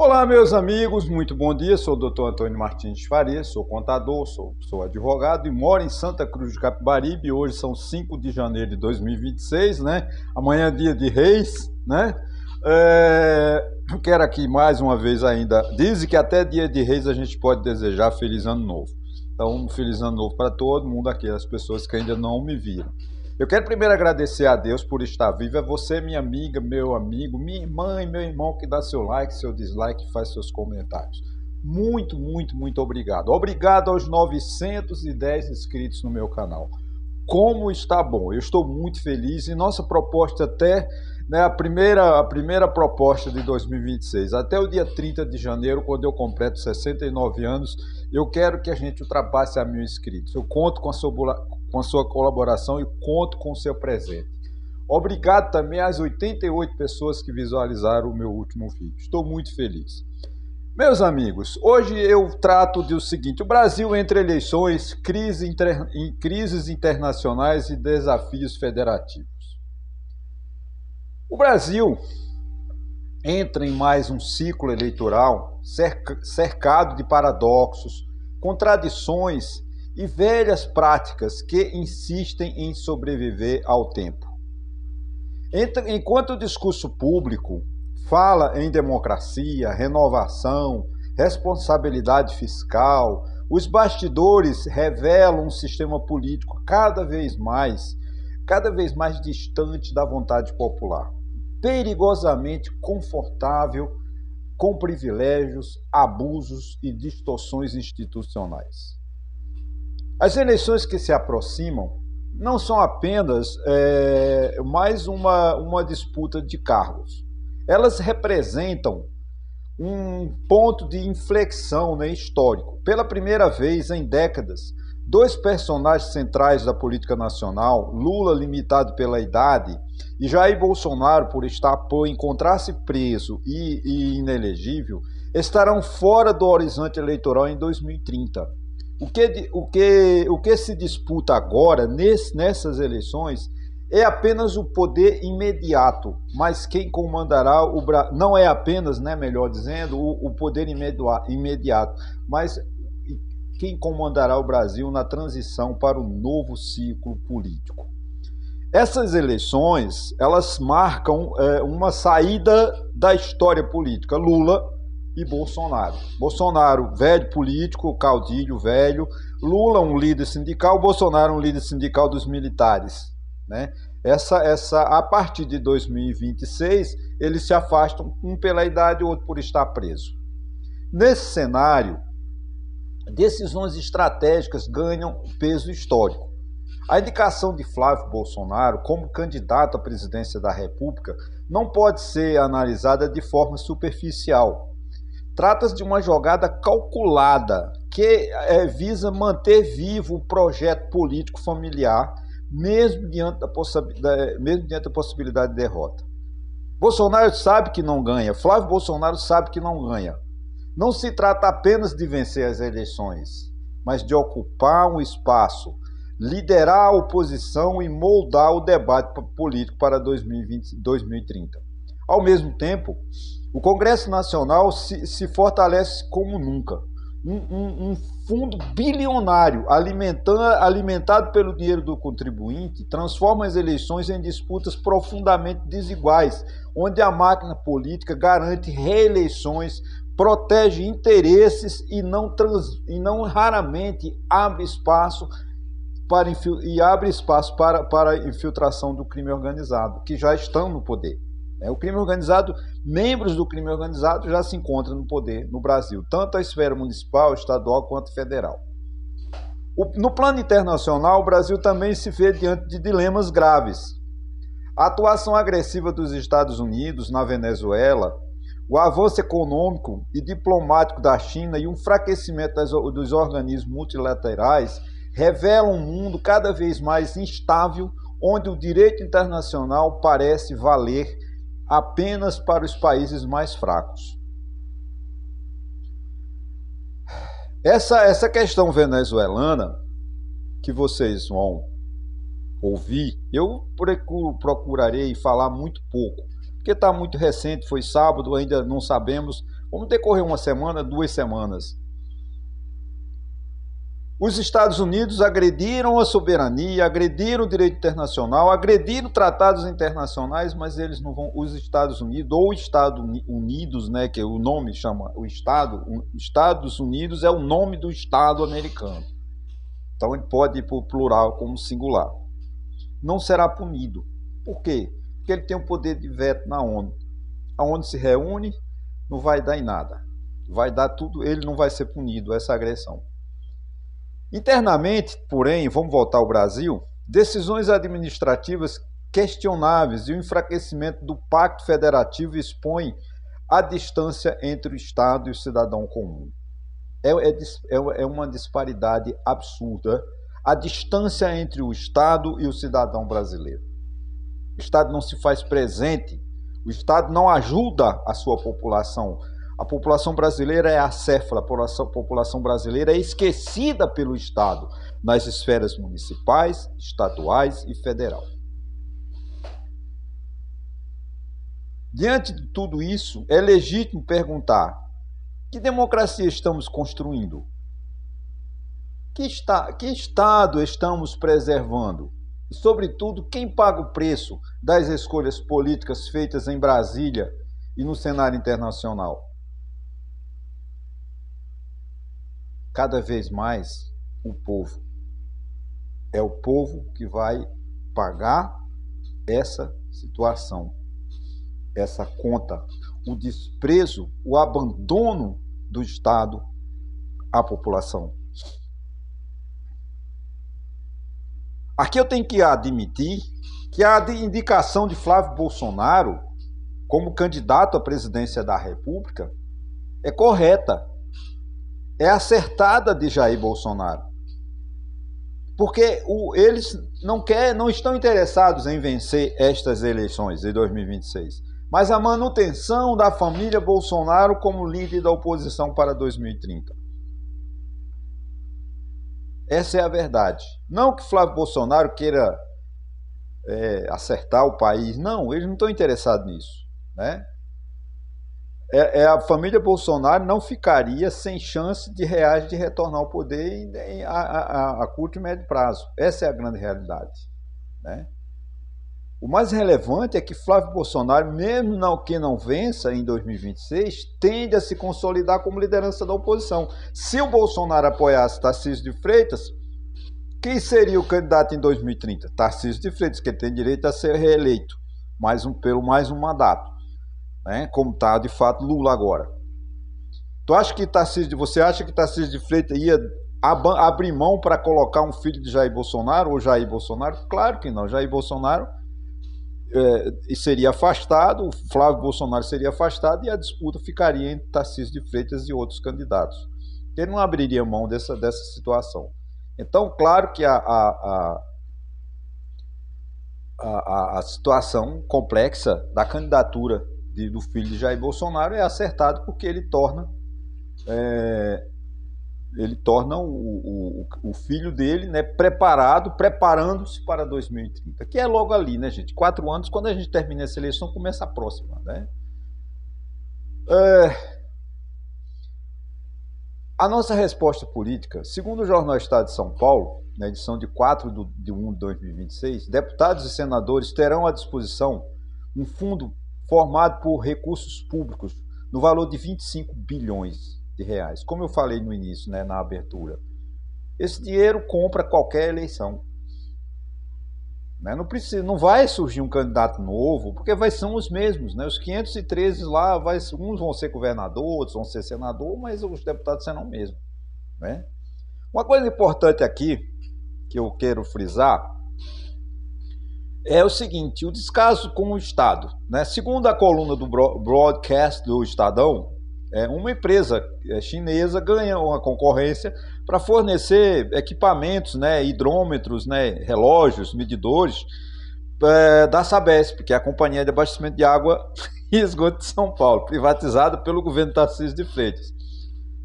Olá, meus amigos, muito bom dia. Sou o Dr. Antônio Martins de Faria, sou contador, sou advogado e moro em Santa Cruz de Capibaribe. Hoje são 5 de janeiro de 2026, né? Amanhã é dia de Reis, né? Quero aqui mais uma vez ainda. Dizem que até dia de Reis a gente pode desejar Feliz Ano Novo. Então, um Feliz Ano Novo para todo mundo aqui, as pessoas que ainda não me viram. Eu quero primeiro agradecer a Deus por estar vivo. É você, minha amiga, meu amigo, minha irmã e meu irmão que dá seu like, seu dislike e faz seus comentários. Muito, muito, muito obrigado. Obrigado aos 910 inscritos no meu canal. Como está bom, eu estou muito feliz e nossa proposta até, né, a primeira proposta de 2026, até o dia 30 de janeiro, quando eu completo 69 anos, eu quero que a gente ultrapasse a 1.000 inscritos. Eu conto com a sua colaboração e conto com o seu presente. Obrigado também às 88 pessoas que visualizaram o meu último vídeo. Estou muito feliz. Meus amigos, hoje eu trato do seguinte: o Brasil entre eleições, crises internacionais e desafios federativos. O Brasil entra em mais um ciclo eleitoral cercado de paradoxos, contradições e velhas práticas que insistem em sobreviver ao tempo. Enquanto o discurso público fala em democracia, renovação, responsabilidade fiscal, os bastidores revelam um sistema político cada vez mais distante da vontade popular, perigosamente confortável, com privilégios, abusos e distorções institucionais. As eleições que se aproximam não são apenas mais uma disputa de cargos. Elas representam um ponto de inflexão, né, histórico. Pela primeira vez em décadas, dois personagens centrais da política nacional, Lula, limitado pela idade, e Jair Bolsonaro, por encontrar-se preso e inelegível, estarão fora do horizonte eleitoral em 2030. O que se disputa agora, nessas eleições, é apenas o poder imediato, mas quem comandará o Brasil, não é apenas, né, melhor dizendo, o poder imediato, mas quem comandará o Brasil na transição para o novo ciclo político. Essas eleições, elas marcam uma saída da história política, Lula e Bolsonaro. Bolsonaro, velho político, caudilho velho, Lula, um líder sindical, Bolsonaro, um líder sindical dos militares, né? A partir de 2026, eles se afastam, um pela idade e outro por estar preso. Nesse cenário, decisões estratégicas ganham peso histórico. A indicação de Flávio Bolsonaro como candidato à presidência da República não pode ser analisada de forma superficial. Trata-se de uma jogada calculada que visa manter vivo o projeto político familiar, mesmo diante da possibilidade de derrota. Bolsonaro sabe que não ganha, Flávio Bolsonaro sabe que não ganha. Não se trata apenas de vencer as eleições, mas de ocupar um espaço, liderar a oposição e moldar o debate político para 2030. Ao mesmo tempo, o Congresso Nacional se fortalece como nunca. Um fundo bilionário alimentado pelo dinheiro do contribuinte transforma as eleições em disputas profundamente desiguais, onde a máquina política garante reeleições, protege interesses e não raramente abre espaço para a infiltração do crime organizado, que já estão no poder. O crime organizado, membros do crime organizado já se encontram no poder no Brasil, tanto a esfera municipal, estadual quanto federal. No plano internacional, o Brasil também se vê diante de dilemas graves. A atuação agressiva dos Estados Unidos na Venezuela, o avanço econômico e diplomático da China e o enfraquecimento dos organismos multilaterais revelam um mundo cada vez mais instável, onde o direito internacional parece valer apenas para os países mais fracos. Essa questão venezuelana que vocês vão ouvir, eu procurarei falar muito pouco, porque está muito recente, foi sábado, ainda não sabemos. Vamos decorrer uma semana, 2 semanas. Os Estados Unidos agrediram a soberania, agrediram o direito internacional, agrediram tratados internacionais, mas eles não vão. Os Estados Unidos, ou Estados Unidos, né, que o nome chama o Estado, Estados Unidos é o nome do Estado americano. Então ele pode ir para o plural como singular. Não será punido. Por quê? Porque ele tem o poder de veto na ONU. A ONU se reúne, não vai dar em nada. Vai dar tudo, ele não vai ser punido, essa agressão. Internamente, porém, vamos voltar ao Brasil, decisões administrativas questionáveis e o enfraquecimento do pacto federativo expõem a distância entre o Estado e o cidadão comum. É uma disparidade absurda a distância entre o Estado e o cidadão brasileiro. O Estado não se faz presente, o Estado não ajuda a sua população. A população brasileira é acéfala, a população brasileira é esquecida pelo Estado nas esferas municipais, estaduais e federal. Diante de tudo isso, é legítimo perguntar: que democracia estamos construindo? Que Estado estamos preservando? E, sobretudo, quem paga o preço das escolhas políticas feitas em Brasília e no cenário internacional? Cada vez mais o povo. É o povo que vai pagar essa situação, essa conta, o desprezo, o abandono do Estado à população. Aqui eu tenho que admitir que a indicação de Flávio Bolsonaro como candidato à presidência da República é correta. É acertada de Jair Bolsonaro. Porque eles não estão interessados em vencer estas eleições de 2026, mas a manutenção da família Bolsonaro como líder da oposição para 2030. Essa é a verdade. Não que Flávio Bolsonaro queira acertar o país, não, eles não estão interessados nisso, né? A família Bolsonaro não ficaria sem chance de reais de retornar ao poder a curto e médio prazo. Essa é a grande realidade, né? O mais relevante é que Flávio Bolsonaro, mesmo que não vença em 2026, tende a se consolidar como liderança da oposição. Se o Bolsonaro apoiasse Tarcísio de Freitas, quem seria o candidato em 2030? Tarcísio de Freitas, que ele tem direito a ser reeleito pelo mais um mandato. Né, como está de fato Lula agora. Você acha que Tarcísio de Freitas ia abrir mão para colocar um filho de Jair Bolsonaro ou Jair Bolsonaro? Claro que não. Jair Bolsonaro seria afastado, Flávio Bolsonaro seria afastado e a disputa ficaria entre Tarcísio de Freitas e outros candidatos. Ele não abriria mão dessa situação. Então, claro que a situação complexa da candidatura do filho de Jair Bolsonaro é acertado porque ele torna o filho dele, né, preparando-se para 2030, que é logo ali, né, gente? 4 anos, quando a gente termina essa eleição, começa a próxima, né? A nossa resposta política, segundo o jornal Estado de São Paulo, na edição de 4 de 1 de 2026, deputados e senadores terão à disposição um fundo formado por recursos públicos no valor de 25 bilhões de reais. Como eu falei no início, né, na abertura, esse dinheiro compra qualquer eleição. Né? Não vai surgir um candidato novo, porque são os mesmos. Né? Os 513 lá, uns vão ser governador, outros vão ser senador, mas os deputados serão o mesmo. Né? Uma coisa importante aqui, que eu quero frisar, é o seguinte: o descaso com o Estado. Né? Segundo a coluna do broadcast do Estadão, uma empresa chinesa ganha uma concorrência para fornecer equipamentos, né, hidrômetros, né, relógios, medidores da Sabesp, que é a Companhia de Abastecimento de Água e Esgoto de São Paulo, privatizada pelo governo Tarcísio de Freitas.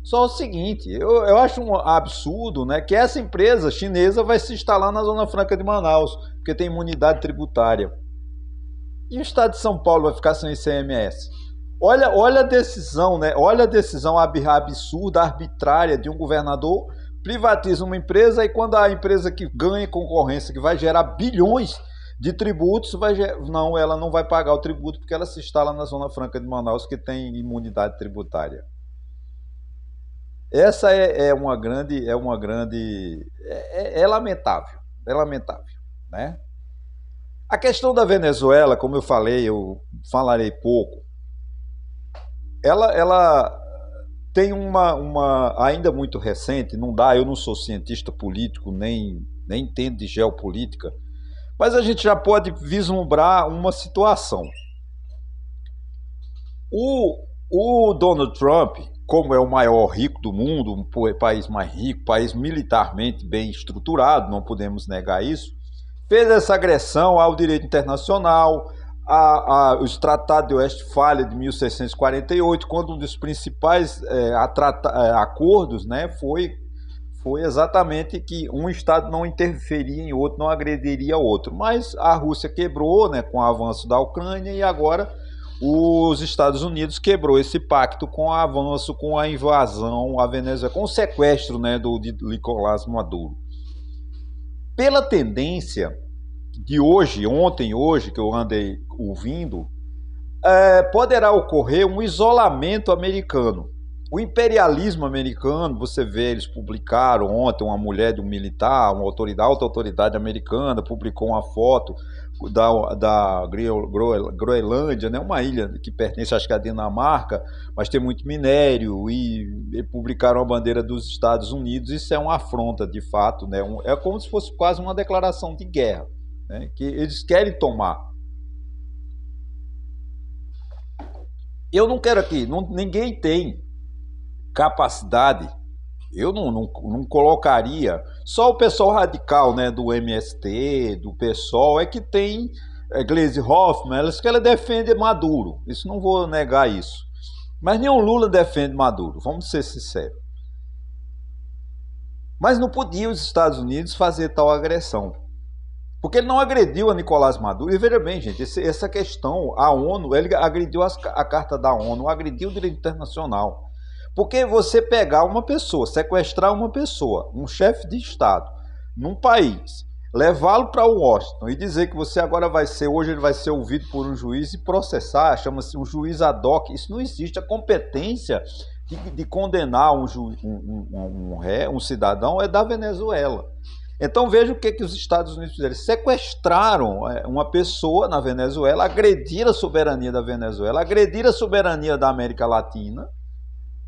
Só o seguinte, eu acho um absurdo, né, que essa empresa chinesa vai se instalar na Zona Franca de Manaus, porque tem imunidade tributária. E o estado de São Paulo vai ficar sem ICMS? Olha a decisão, né? Olha a decisão absurda, arbitrária de um governador, privatiza uma empresa e quando a empresa que ganha concorrência, que vai gerar bilhões de tributos, não, ela não vai pagar o tributo porque ela se instala na Zona Franca de Manaus, que tem imunidade tributária. Essa é lamentável, né? A questão da Venezuela, como eu falei, eu falarei pouco, ela tem ainda muito recente, não dá, eu não sou cientista político, nem entendo de geopolítica, mas a gente já pode vislumbrar uma situação. O Donald Trump, como é o maior rico do mundo, um país mais rico, país militarmente bem estruturado, não podemos negar isso, fez essa agressão ao direito internacional, os tratados de Westfália de 1648, quando um dos principais acordos, né, foi exatamente que um Estado não interferia em outro, não agrediria outro. Mas a Rússia quebrou, né, com o avanço da Ucrânia, e agora os Estados Unidos quebrou esse pacto com o avanço, com a invasão à Venezuela, com o sequestro, né, de Nicolás Maduro. Pela tendência de hoje, que eu andei ouvindo, poderá ocorrer um isolamento americano. O imperialismo americano, você vê, eles publicaram ontem, uma mulher de um militar, alta autoridade americana, publicou uma foto da Groenlândia, né, uma ilha que pertence, acho que à Dinamarca, mas tem muito minério, e publicaram a bandeira dos Estados Unidos. Isso é uma afronta, de fato, né? É como se fosse quase uma declaração de guerra, né, que eles querem tomar. Eu não quero aqui, ninguém tem capacidade, eu não colocaria, só o pessoal radical, né, do MST, do PSOL, é que tem Gleisi Hoffmann, ela defende Maduro, isso não vou negar isso, mas nenhum Lula defende Maduro, vamos ser sinceros. Mas não podia os Estados Unidos fazer tal agressão, porque ele não agrediu a Nicolás Maduro. E veja bem, gente, essa questão, a ONU, ele agrediu a Carta da ONU, agrediu o direito internacional. Porque você pegar uma pessoa, sequestrar uma pessoa, um chefe de Estado, num país, levá-lo para Washington e dizer que você agora hoje ele vai ser ouvido por um juiz e processar, chama-se um juiz ad hoc, isso não existe. A competência de condenar um cidadão é da Venezuela. Então veja o que os Estados Unidos fizeram. Sequestraram uma pessoa na Venezuela, agrediram a soberania da Venezuela, agrediram a soberania da América Latina,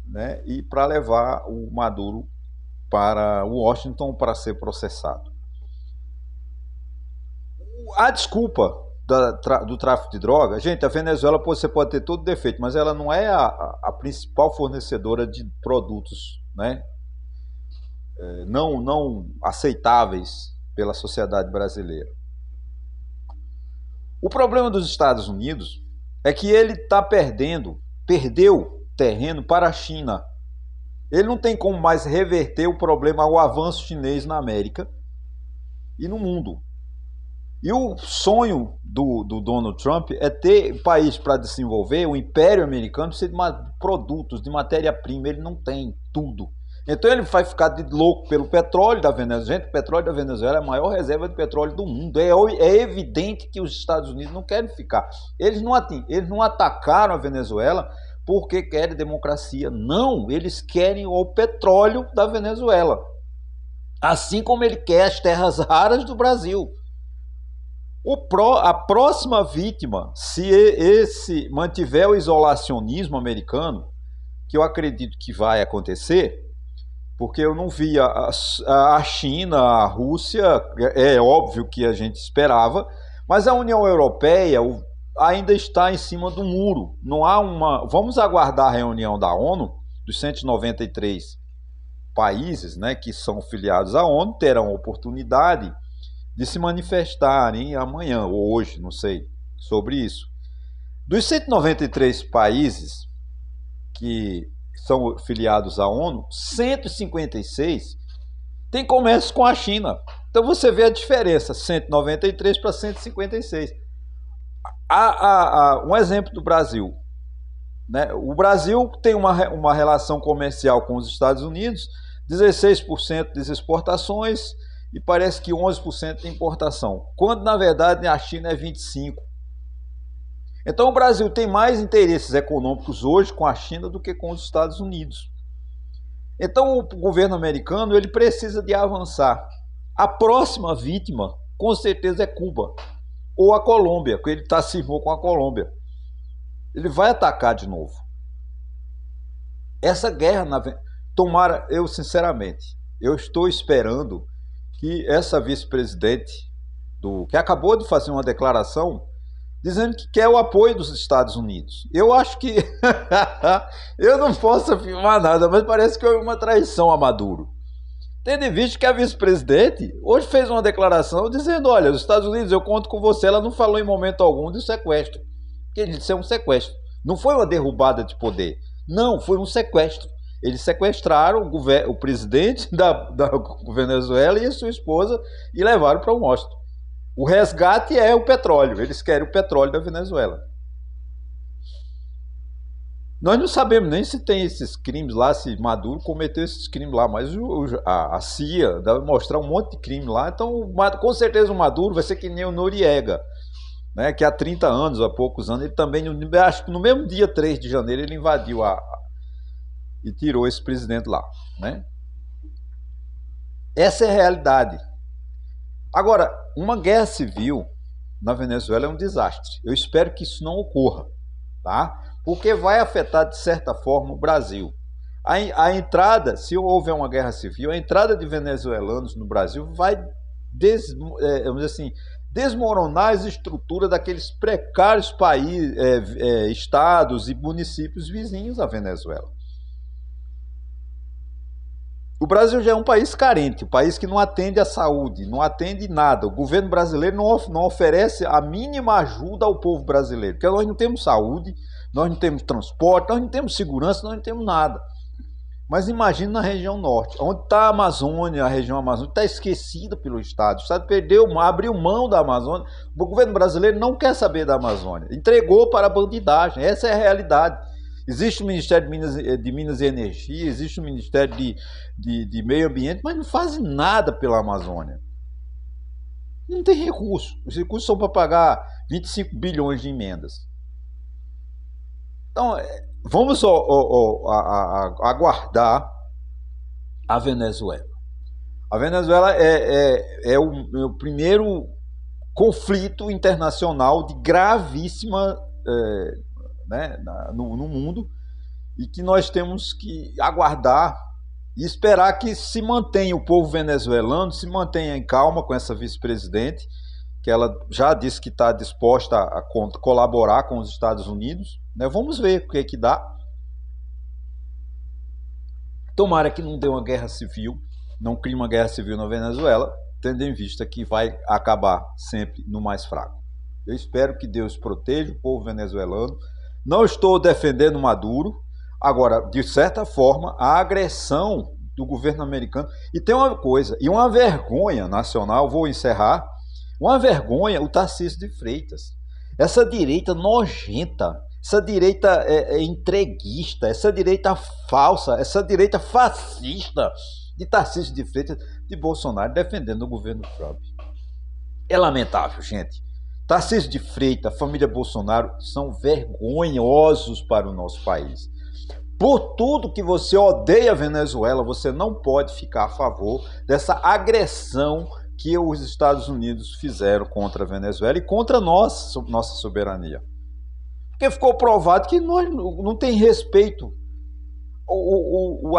né, e para levar o Maduro para Washington para ser processado. A desculpa do tráfico de drogas, gente, a Venezuela você pode ter todo defeito, mas ela não é a principal fornecedora de produtos, né, não aceitáveis pela sociedade brasileira. O problema dos Estados Unidos é que ele perdeu terreno para a China. Ele não tem como mais reverter o problema ao avanço chinês na América e no mundo. E o sonho do Donald Trump é ter país para desenvolver. O Império Americano precisa de produtos, de matéria-prima. Ele não tem tudo. Então ele vai ficar de louco pelo petróleo da Venezuela. Gente, o petróleo da Venezuela é a maior reserva de petróleo do mundo. É evidente que os Estados Unidos não querem ficar. Eles não atacaram a Venezuela porque querem democracia. Não, eles querem o petróleo da Venezuela. Assim como ele quer as terras raras do Brasil. A próxima vítima, se esse mantiver o isolacionismo americano, que eu acredito que vai acontecer, porque eu não vi a China, a Rússia, é óbvio que a gente esperava, mas a União Europeia ainda está em cima do muro. Não há Vamos aguardar a reunião da ONU, dos 193 países, né, que são filiados à ONU, terão oportunidade de se manifestarem amanhã ou hoje, não sei, sobre isso. Dos 193 países que são filiados à ONU, 156 tem comércio com a China. Então você vê a diferença, 193 para 156. Um exemplo do Brasil. Né? O Brasil tem uma relação comercial com os Estados Unidos, 16% das exportações e parece que 11% de importação, quando na verdade a China é 25%. Então o Brasil tem mais interesses econômicos hoje com a China do que com os Estados Unidos. Então o governo americano ele precisa de avançar. A próxima vítima com certeza é Cuba ou a Colômbia, porque ele está cismou com a Colômbia. Ele vai atacar de novo. Essa guerra, tomara, eu sinceramente, eu estou esperando que essa vice-presidente, que acabou de fazer uma declaração, dizendo que quer o apoio dos Estados Unidos. Eu acho que, eu não posso afirmar nada, mas parece que houve uma traição a Maduro. Tendo em vista que a vice-presidente hoje fez uma declaração dizendo, olha, os Estados Unidos, eu conto com você. Ela não falou em momento algum de sequestro. Porque isso é um sequestro. Não foi uma derrubada de poder. Não, foi um sequestro. Eles sequestraram o presidente da Venezuela e a sua esposa e levaram para Washington. O resgate é o petróleo. Eles querem o petróleo da Venezuela. Nós não sabemos nem se tem esses crimes lá, se Maduro cometeu esses crimes lá, mas a CIA deve mostrar um monte de crime lá. Então, com certeza o Maduro vai ser que nem o Noriega. Né, que há 30 anos, há poucos anos, ele também, acho que no mesmo dia 3 de janeiro, ele invadiu e tirou esse presidente lá. Né? Essa é a realidade. Agora, uma guerra civil na Venezuela é um desastre. Eu espero que isso não ocorra, tá? Porque vai afetar, de certa forma, o Brasil. A entrada, se houver uma guerra civil, a entrada de venezuelanos no Brasil vai, vamos dizer assim, desmoronar as estruturas daqueles precários estados e municípios vizinhos à Venezuela. O Brasil já é um país carente, um país que não atende à saúde, não atende nada. O governo brasileiro não oferece a mínima ajuda ao povo brasileiro, porque nós não temos saúde, nós não temos transporte, nós não temos segurança, nós não temos nada. Mas imagine na região norte, onde está a Amazônia, a região amazônica está esquecida pelo Estado. O Estado abriu mão da Amazônia. O governo brasileiro não quer saber da Amazônia. Entregou para a bandidagem. Essa é a realidade. Existe o Ministério de Minas e Energia, existe o Ministério de Meio Ambiente, mas não fazem nada pela Amazônia. Não tem recurso. Os recursos são para pagar 25 bilhões de emendas. Então, vamos aguardar a Venezuela. A Venezuela é o primeiro conflito internacional de gravíssima né, no mundo e que nós temos que aguardar e esperar que se mantenha o povo venezuelano, se mantenha em calma com essa vice-presidente, que ela já disse que está disposta a colaborar com os Estados Unidos. Né? Vamos ver o que é que dá. Tomara que não dê uma guerra civil, não crie uma guerra civil na Venezuela, tendo em vista que vai acabar sempre no mais fraco. Eu espero que Deus proteja o povo venezuelano. Não estou defendendo Maduro. Agora, de certa forma, a agressão do governo americano... E tem uma coisa, e uma vergonha nacional, vou encerrar, uma vergonha o Tarcísio de Freitas. Essa direita nojenta, essa direita entreguista, essa direita falsa, essa direita fascista de Tarcísio de Freitas, de Bolsonaro, defendendo o governo Trump. É lamentável, gente. Tarcísio de Freitas, a família Bolsonaro são vergonhosos para o nosso país. Por tudo que você odeia a Venezuela, você não pode ficar a favor dessa agressão que os Estados Unidos fizeram contra a Venezuela e contra nossa soberania. Porque ficou provado que nós não tem respeito. O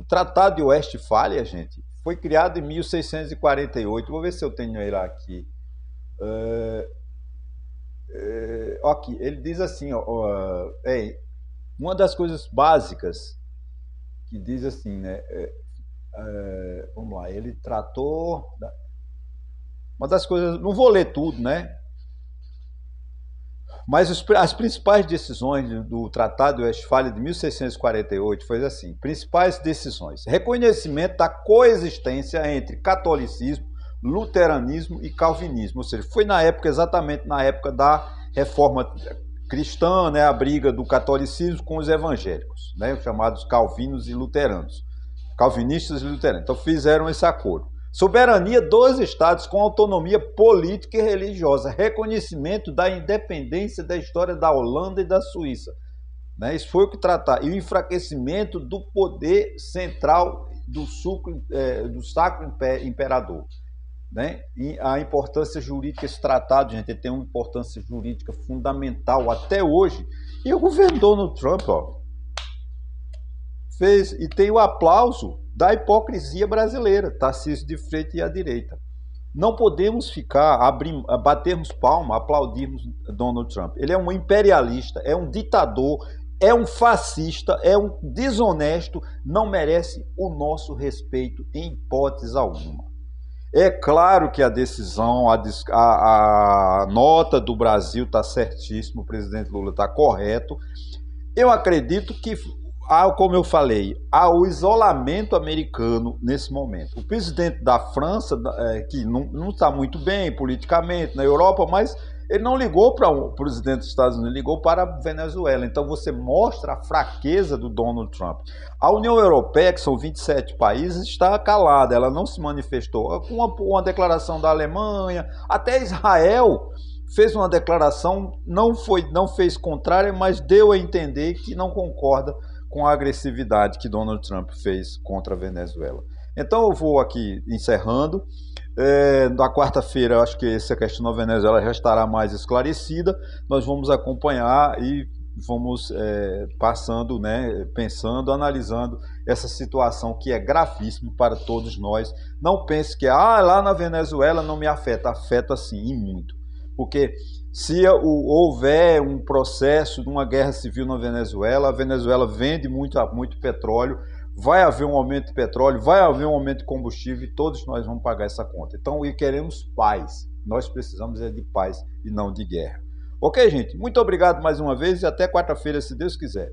Tratado de Westfália, gente, foi criado em 1648. Vou ver se eu tenho ele aqui. Aqui, ele diz assim, uma das coisas básicas que diz assim, né? Vamos lá, ele tratou uma das coisas, não vou ler tudo, né? Mas as principais decisões do Tratado de Westfália de 1648 foi assim: principais decisões, reconhecimento da coexistência entre catolicismo, luteranismo e calvinismo, ou seja, foi exatamente na época da reforma cristã, né, a briga do catolicismo com os evangélicos, né, chamados calvinos e luteranos, calvinistas e luteranos. Então fizeram esse acordo. Soberania dos estados com autonomia política e religiosa, reconhecimento da independência da história da Holanda e da Suíça. Né? Isso foi o que tratar. E o enfraquecimento do poder central do Sacro Imperador. Né? E a importância jurídica, esse tratado, gente, ele tem uma importância jurídica fundamental até hoje. E o governo Donald Trump, ó, fez, e tem o aplauso da hipocrisia brasileira, Tarcísio de Freitas e a direita. Não podemos ficar, batermos palma, aplaudirmos Donald Trump. Ele é um imperialista, é um ditador, é um fascista, é um desonesto, não merece o nosso respeito em hipótese alguma. É claro que a decisão, a nota do Brasil está certíssima, o presidente Lula está correto. Eu acredito que, como eu falei, há o isolamento americano nesse momento. O presidente da França, que não está muito bem politicamente na Europa, mas ele não ligou para o presidente dos Estados Unidos, ligou para a Venezuela. Então você mostra a fraqueza do Donald Trump. A União Europeia, que são 27 países, está calada, ela não se manifestou. Com uma declaração da Alemanha, até Israel fez uma declaração, não fez contrária, mas deu a entender que não concorda com a agressividade que Donald Trump fez contra a Venezuela. Então eu vou aqui encerrando. Na quarta-feira, acho que essa questão da Venezuela já estará mais esclarecida. Nós vamos acompanhar e vamos passando, né, pensando, analisando essa situação que é gravíssima para todos nós. Não pense que lá na Venezuela não me afeta. Afeta sim, e muito. Porque se houver um processo de uma guerra civil na Venezuela, a Venezuela vende muito petróleo, vai haver um aumento de petróleo, vai haver um aumento de combustível e todos nós vamos pagar essa conta. Então, queremos paz. Nós precisamos de paz e não de guerra. Ok, gente? Muito obrigado mais uma vez e até quarta-feira, se Deus quiser.